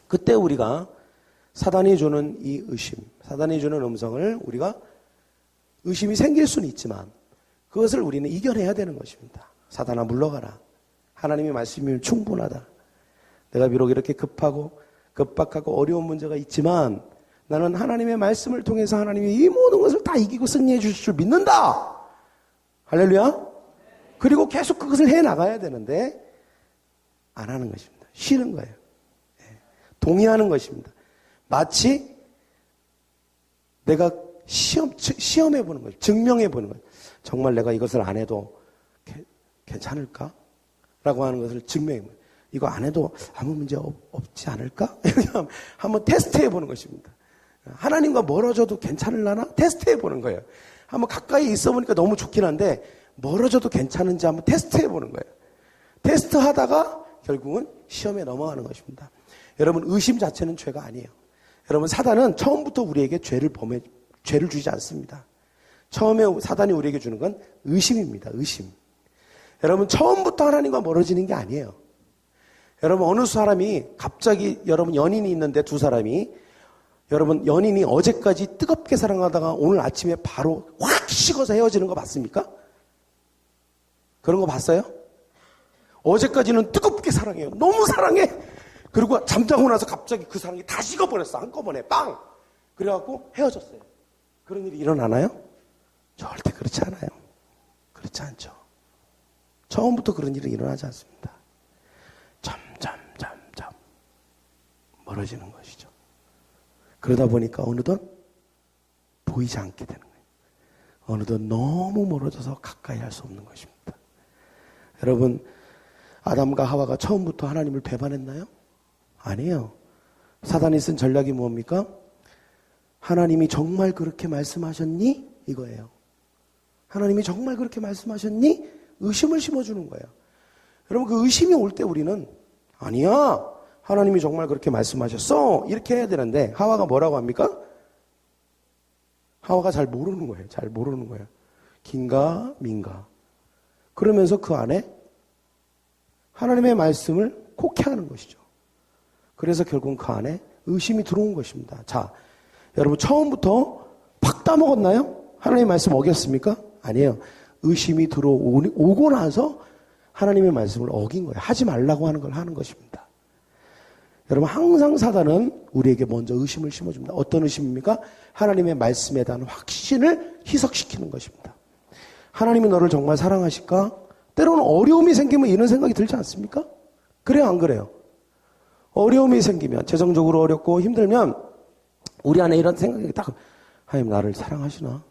그때 우리가 사단이 주는 이 의심, 사단이 주는 음성을 우리가 의심이 생길 수는 있지만 그것을 우리는 이겨내야 되는 것입니다. 사단아 물러가라. 하나님의 말씀이면 충분하다. 내가 비록 이렇게 급박하고 어려운 문제가 있지만 나는 하나님의 말씀을 통해서 하나님이 이 모든 것을 다 이기고 승리해 주실 줄 믿는다. 할렐루야. 그리고 계속 그것을 해나가야 되는데 안 하는 것입니다. 쉬는 거예요. 동의하는 것입니다. 마치 내가 시험해보는 거예요. 증명해보는 거예요. 정말 내가 이것을 안 해도 괜찮을까? 라고 하는 것을 증명해보는 거예요. 이거 안 해도 아무 문제 없지 않을까? 이렇게 한번 테스트해보는 것입니다. 하나님과 멀어져도 괜찮을라나? 테스트해보는 거예요. 한번 가까이 있어보니까 너무 좋긴 한데 멀어져도 괜찮은지 한번 테스트해보는 거예요. 테스트하다가 결국은 시험에 넘어가는 것입니다. 여러분 의심 자체는 죄가 아니에요. 여러분 사단은 처음부터 우리에게 죄를 주지 않습니다. 처음에 사단이 우리에게 주는 건 의심입니다. 의심. 여러분 처음부터 하나님과 멀어지는 게 아니에요. 여러분 어느 사람이 갑자기 여러분 연인이 있는데 두 사람이 여러분 연인이 어제까지 뜨겁게 사랑하다가 오늘 아침에 바로 확 식어서 헤어지는 거 봤습니까? 그런 거 봤어요? 어제까지는 뜨겁게 사랑해요. 너무 사랑해. 그리고 잠자고 나서 갑자기 그 사랑이 다 식어버렸어. 한꺼번에 빵. 그래갖고 헤어졌어요. 그런 일이 일어나나요? 절대 그렇지 않아요. 그렇지 않죠. 처음부터 그런 일은 일어나지 않습니다. 점점 멀어지는 것이죠. 그러다 보니까 어느덧 보이지 않게 되는 거예요. 어느덧 너무 멀어져서 가까이 할 수 없는 것입니다. 여러분 아담과 하와가 처음부터 하나님을 배반했나요? 아니에요. 사단이 쓴 전략이 뭡니까? 하나님이 정말 그렇게 말씀하셨니? 이거예요. 하나님이 정말 그렇게 말씀하셨니? 의심을 심어주는 거예요. 여러분 그 의심이 올 때 우리는 아니야. 하나님이 정말 그렇게 말씀하셨어. 이렇게 해야 되는데 하와가 뭐라고 합니까? 하와가 잘 모르는 거예요. 잘 모르는 거예요. 긴가 민가. 그러면서 그 안에 하나님의 말씀을 곡해하는 것이죠. 그래서 결국은 그 안에 의심이 들어온 것입니다. 자, 여러분 처음부터 팍 따먹었나요? 하나님의 말씀 어겼습니까? 아니에요. 의심이 들어오고 나서 하나님의 말씀을 어긴 거예요. 하지 말라고 하는 걸 하는 것입니다. 여러분 항상 사단은 우리에게 먼저 의심을 심어줍니다. 어떤 의심입니까? 하나님의 말씀에 대한 확신을 희석시키는 것입니다. 하나님이 너를 정말 사랑하실까? 때로는 어려움이 생기면 이런 생각이 들지 않습니까? 그래요, 안 그래요? 어려움이 생기면, 재정적으로 어렵고 힘들면 우리 안에 이런 생각이 딱, 하나님 나를 사랑하시나?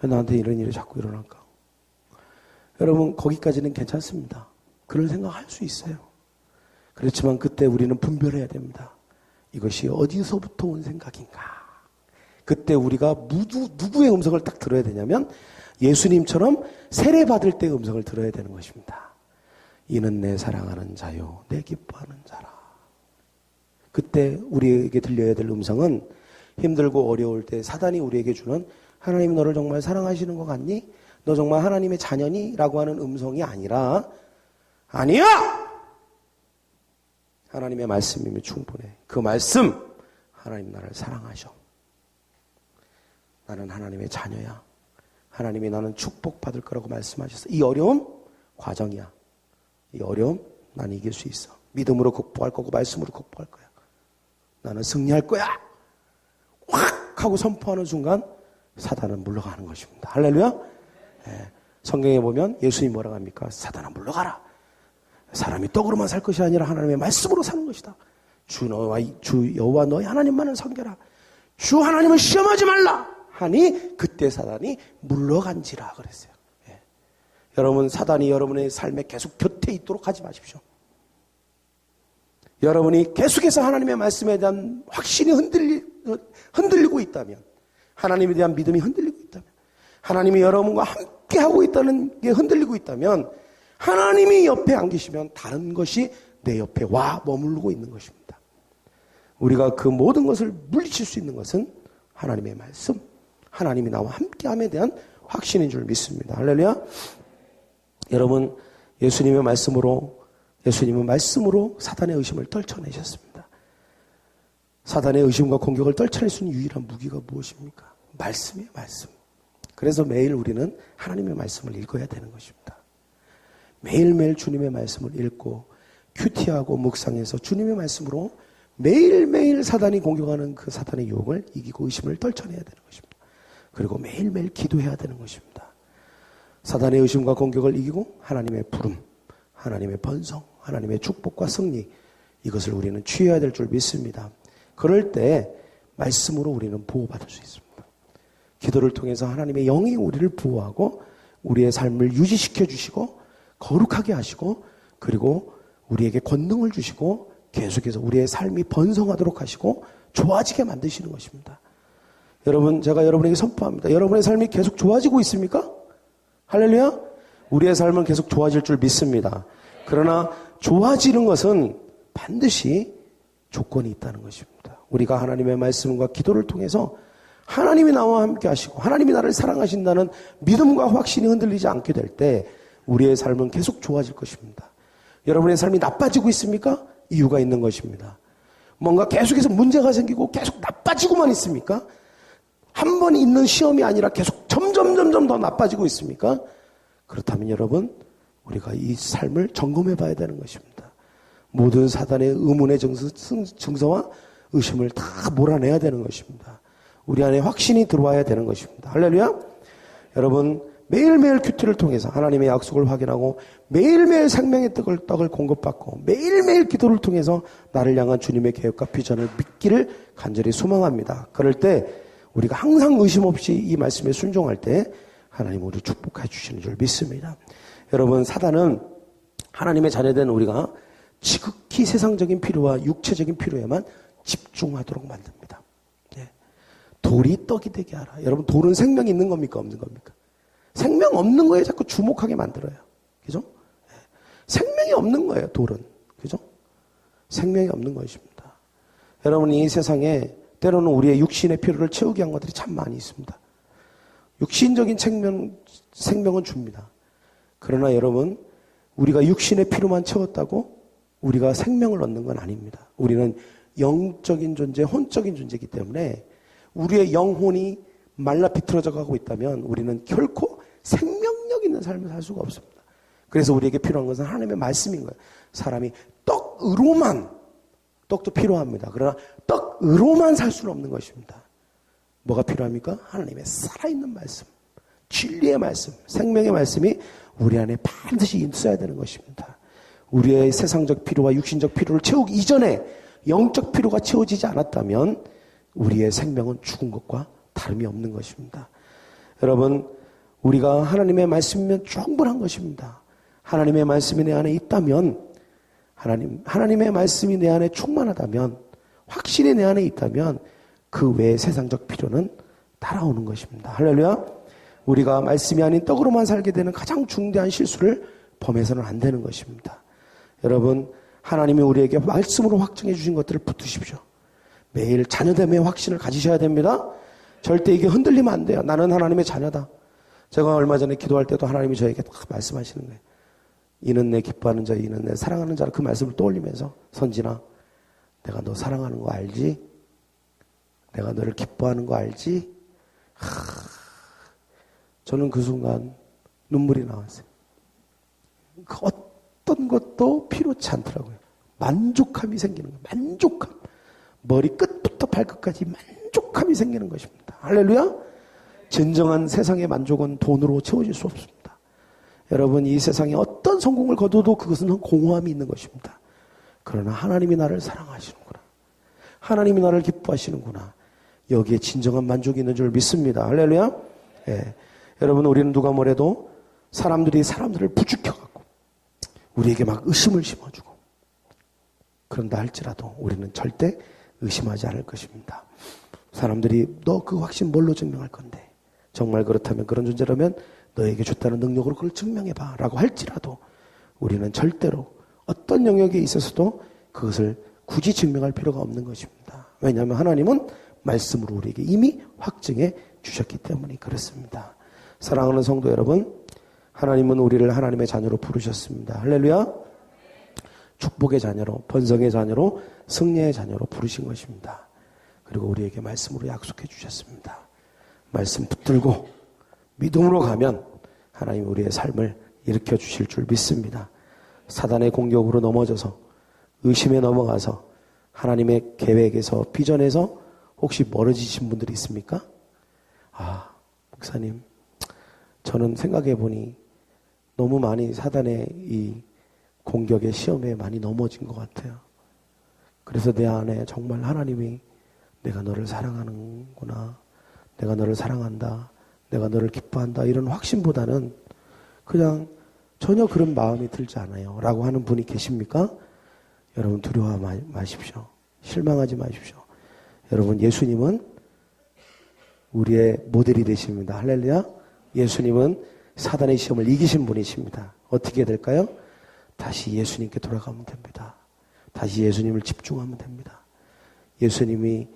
왜 나한테 이런 일이 자꾸 일어날까? 여러분 거기까지는 괜찮습니다. 그런 생각할 수 있어요. 그렇지만 그때 우리는 분별해야 됩니다. 이것이 어디서부터 온 생각인가? 그때 우리가 누구의 음성을 딱 들어야 되냐면 예수님처럼 세례받을 때의 음성을 들어야 되는 것입니다. 이는 내 사랑하는 자요 내 기뻐하는 자라. 그때 우리에게 들려야 될 음성은 힘들고 어려울 때 사단이 우리에게 주는 하나님 너를 정말 사랑하시는 것 같니? 너 정말 하나님의 자녀니? 라고 하는 음성이 아니라 아니야! 하나님의 말씀이면 충분해. 그 말씀 하나님 나를 사랑하셔. 나는 하나님의 자녀야. 하나님이 나는 축복받을 거라고 말씀하셨어. 이 어려움 과정이야. 이 어려움 난 이길 수 있어. 믿음으로 극복할 거고 말씀으로 극복할 거야. 나는 승리할 거야. 확 하고 선포하는 순간 사단은 물러가는 것입니다. 할렐루야. 예, 성경에 보면 예수님이 뭐라고 합니까? 사단아 물러가라. 사람이 떡으로만 살 것이 아니라 하나님의 말씀으로 사는 것이다. 주 여호와 너희 하나님만을 섬겨라. 주 하나님을 시험하지 말라 하니 그때 사단이 물러간지라 그랬어요. 예. 여러분 사단이 여러분의 삶에 계속 곁에 있도록 하지 마십시오. 여러분이 계속해서 하나님의 말씀에 대한 확신이 흔들리고 있다면, 하나님에 대한 믿음이 흔들리고 있다면, 하나님이 여러분과 함께하고 있다는 게 흔들리고 있다면, 하나님이 옆에 안 계시면 다른 것이 내 옆에 와 머무르고 있는 것입니다. 우리가 그 모든 것을 물리칠 수 있는 것은 하나님의 말씀, 하나님이 나와 함께함에 대한 확신인 줄 믿습니다. 할렐루야. 여러분 예수님은 말씀으로 사단의 의심을 떨쳐내셨습니다. 사단의 의심과 공격을 떨쳐낼 수 있는 유일한 무기가 무엇입니까? 말씀이에요, 말씀. 그래서 매일 우리는 하나님의 말씀을 읽어야 되는 것입니다. 매일매일 주님의 말씀을 읽고 큐티하고 묵상해서 주님의 말씀으로 매일매일 사단이 공격하는 그 사단의 유혹을 이기고 의심을 떨쳐내야 되는 것입니다. 그리고 매일매일 기도해야 되는 것입니다. 사단의 의심과 공격을 이기고 하나님의 부름, 하나님의 번성, 하나님의 축복과 승리, 이것을 우리는 취해야 될 줄 믿습니다. 그럴 때 말씀으로 우리는 보호받을 수 있습니다. 기도를 통해서 하나님의 영이 우리를 보호하고 우리의 삶을 유지시켜 주시고 거룩하게 하시고 그리고 우리에게 권능을 주시고 계속해서 우리의 삶이 번성하도록 하시고 좋아지게 만드시는 것입니다. 여러분, 제가 여러분에게 선포합니다. 여러분의 삶이 계속 좋아지고 있습니까? 할렐루야. 우리의 삶은 계속 좋아질 줄 믿습니다. 그러나 좋아지는 것은 반드시 조건이 있다는 것입니다. 우리가 하나님의 말씀과 기도를 통해서 하나님이 나와 함께 하시고 하나님이 나를 사랑하신다는 믿음과 확신이 흔들리지 않게 될 때 우리의 삶은 계속 좋아질 것입니다. 여러분의 삶이 나빠지고 있습니까? 이유가 있는 것입니다. 뭔가 계속해서 문제가 생기고 계속 나빠지고만 있습니까? 한 번 있는 시험이 아니라 계속 점점 더 나빠지고 있습니까? 그렇다면 여러분, 우리가 이 삶을 점검해 봐야 되는 것입니다. 모든 사단의 의문의 증서와 의심을 다 몰아내야 되는 것입니다. 우리 안에 확신이 들어와야 되는 것입니다. 할렐루야. 여러분, 매일매일 큐티를 통해서 하나님의 약속을 확인하고 매일매일 생명의 떡을 공급받고 매일매일 기도를 통해서 나를 향한 주님의 계획과 비전을 믿기를 간절히 소망합니다. 그럴 때 우리가 항상 의심 없이 이 말씀에 순종할 때 하나님 우리를 축복해 주시는 줄 믿습니다. 여러분, 사단은 하나님의 자녀된 우리가 지극히 세상적인 필요와 육체적인 필요에만 집중하도록 만듭니다. 예. 돌이 떡이 되게 하라. 여러분, 돌은 생명이 있는 겁니까? 없는 겁니까? 생명 없는 거에 자꾸 주목하게 만들어요. 그죠? 예. 생명이 없는 거예요, 돌은. 그죠? 생명이 없는 것입니다. 여러분, 이 세상에 때로는 우리의 육신의 필요를 채우기 위한 것들이 참 많이 있습니다. 육신적인 생명은 줍니다. 그러나 여러분, 우리가 육신의 필요만 채웠다고 우리가 생명을 얻는 건 아닙니다. 우리는 영적인 존재, 혼적인 존재이기 때문에 우리의 영혼이 말라 비틀어져 가고 있다면 우리는 결코 생명력 있는 삶을 살 수가 없습니다. 그래서 우리에게 필요한 것은 하나님의 말씀인 거예요. 사람이 떡도 필요합니다. 그러나 떡으로만 살 수는 없는 것입니다. 뭐가 필요합니까? 하나님의 살아있는 말씀, 진리의 말씀, 생명의 말씀이 우리 안에 반드시 있어야 되는 것입니다. 우리의 세상적 필요와 육신적 필요를 채우기 이전에 영적 필요가 채워지지 않았다면 우리의 생명은 죽은 것과 다름이 없는 것입니다. 여러분, 우리가 하나님의 말씀이면 충분한 것입니다. 하나님의 말씀이 내 안에 있다면, 하나님의 말씀이 내 안에 충만하다면, 확실히 내 안에 있다면 그 외의 세상적 필요는 따라오는 것입니다. 할렐루야. 우리가 말씀이 아닌 떡으로만 살게 되는 가장 중대한 실수를 범해서는 안 되는 것입니다. 여러분, 하나님이 우리에게 말씀으로 확증해 주신 것들을 붙드십시오. 매일 자녀됨의 확신을 가지셔야 됩니다. 절대 이게 흔들리면 안 돼요. 나는 하나님의 자녀다. 제가 얼마 전에 기도할 때도 하나님이 저에게 딱 말씀하시는 거예요. 이는 내 기뻐하는 자, 이는 내 사랑하는 자라. 그 말씀을 떠올리면서, 선진아, 내가 너 사랑하는 거 알지? 내가 너를 기뻐하는 거 알지? 저는 그 순간 눈물이 나왔어요. 그 어떤 것도 필요치 않더라고요. 만족함이 생기는 거예요. 만족함. 머리 끝부터 발끝까지 만족함이 생기는 것입니다. 할렐루야. 진정한 세상의 만족은 돈으로 채워질 수 없습니다. 여러분, 이 세상에 어떤 성공을 거둬도 그것은 공허함이 있는 것입니다. 그러나 하나님이 나를 사랑하시는구나, 하나님이 나를 기뻐하시는구나, 여기에 진정한 만족이 있는 줄 믿습니다. 할렐루야. 예. 여러분, 우리는 누가 뭐래도 사람들이 사람들을 부추겨갖고 우리에게 막 의심을 심어주고 그런다 할지라도 우리는 절대 의심하지 않을 것입니다. 사람들이 너 그 확신 뭘로 증명할 건데, 정말 그렇다면, 그런 존재라면 너에게 줬다는 능력으로 그걸 증명해봐 라고 할지라도 우리는 절대로 어떤 영역에 있어서도 그것을 굳이 증명할 필요가 없는 것입니다. 왜냐하면 하나님은 말씀으로 우리에게 이미 확증해 주셨기 때문에 그렇습니다. 사랑하는 성도 여러분, 하나님은 우리를 하나님의 자녀로 부르셨습니다. 할렐루야. 축복의 자녀로, 번성의 자녀로, 승리의 자녀로 부르신 것입니다. 그리고 우리에게 말씀으로 약속해 주셨습니다. 말씀 붙들고 믿음으로 가면 하나님 우리의 삶을 일으켜 주실 줄 믿습니다. 사단의 공격으로 넘어져서 의심에 넘어가서 하나님의 계획에서, 비전에서 혹시 멀어지신 분들이 있습니까? 목사님, 저는 생각해 보니 너무 많이 사단의 이 공격의 시험에 많이 넘어진 것 같아요. 그래서 내 안에 정말 하나님이 내가 너를 사랑하는구나, 내가 너를 사랑한다, 내가 너를 기뻐한다, 이런 확신보다는 그냥 전혀 그런 마음이 들지 않아요 라고 하는 분이 계십니까? 여러분, 두려워하지 마십시오. 실망하지 마십시오. 여러분, 예수님은 우리의 모델이 되십니다. 할렐루야. 예수님은 사단의 시험을 이기신 분이십니다. 어떻게 될까요? 다시 예수님께 돌아가면 됩니다. 다시 예수님을 집중하면 됩니다. 예수님의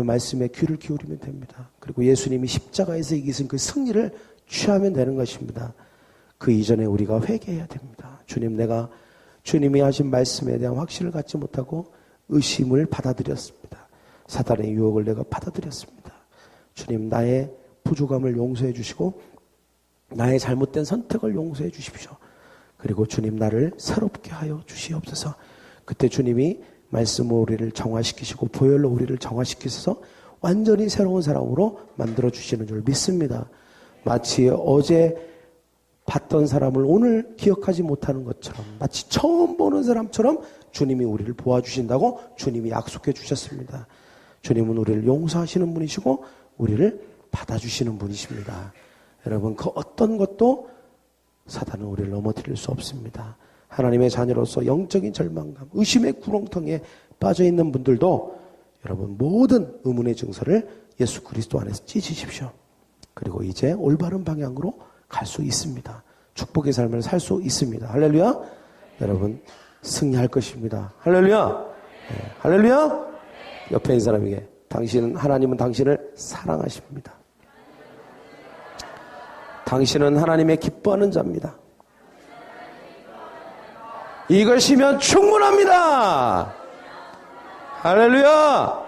말씀에 귀를 기울이면 됩니다. 그리고 예수님이 십자가에서 이기신 그 승리를 취하면 되는 것입니다. 그 이전에 우리가 회개해야 됩니다. 주님, 내가 주님이 하신 말씀에 대한 확신을 갖지 못하고 의심을 받아들였습니다. 사단의 유혹을 내가 받아들였습니다. 주님, 나의 부족함을 용서해 주시고 나의 잘못된 선택을 용서해 주십시오. 그리고 주님, 나를 새롭게 하여 주시옵소서. 그때 주님이 말씀으로 우리를 정화시키시고 보혈로 우리를 정화시키셔서 완전히 새로운 사람으로 만들어 주시는 줄 믿습니다. 마치 어제 봤던 사람을 오늘 기억하지 못하는 것처럼, 마치 처음 보는 사람처럼 주님이 우리를 보아주신다고 주님이 약속해 주셨습니다. 주님은 우리를 용서하시는 분이시고 우리를 받아주시는 분이십니다. 여러분, 그 어떤 것도 사단은 우리를 넘어뜨릴 수 없습니다. 하나님의 자녀로서 영적인 절망감, 의심의 구렁텅이에 빠져있는 분들도 여러분, 모든 의문의 증서를 예수 그리스도 안에서 찢으십시오. 그리고 이제 올바른 방향으로 갈 수 있습니다. 축복의 삶을 살 수 있습니다. 할렐루야. 여러분, 승리할 것입니다. 할렐루야. 네. 할렐루야. 옆에 있는 사람에게, 하나님은 당신을 사랑하십니다. 당신은 하나님의 기뻐하는 자입니다. 이것이면 충분합니다. 할렐루야.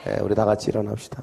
네, 우리 다 같이 일어납시다.